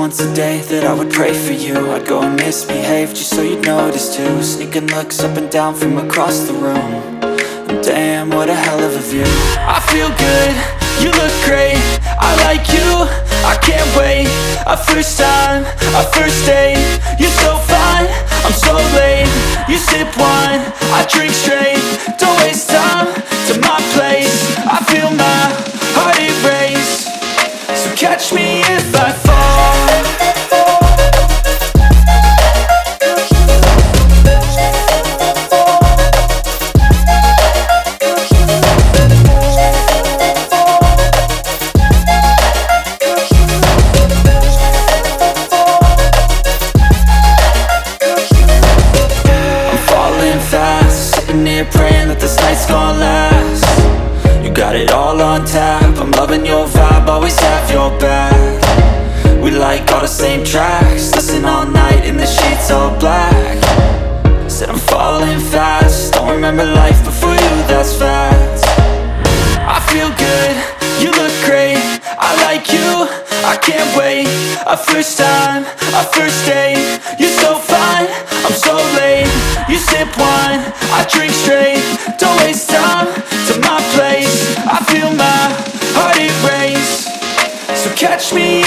once a day that I would pray for you. I'd go and misbehave just so you'd notice too. Sneaking looks up and down from across the room. And damn, what a hell of a view. I feel good, you look great, I like you, I can't wait. A first time, a first date, you're so fine, I'm so late. You sip wine, I drink straight. Don't waste time to my place. I feel my heart erase. So catch me if I fall. Praying that this night's gonna last. You got it all on tap, I'm loving your vibe, always have your back. We like all the same tracks, listen all night in the sheets all black. Said I'm falling fast, don't remember life before you, that's fact. I feel good, you look great, I like you, I can't wait. A first time, a first date, you're so fine, I'm so late. You sip wine, I drink straight. Don't waste time to my place. I feel my heart erase. So catch me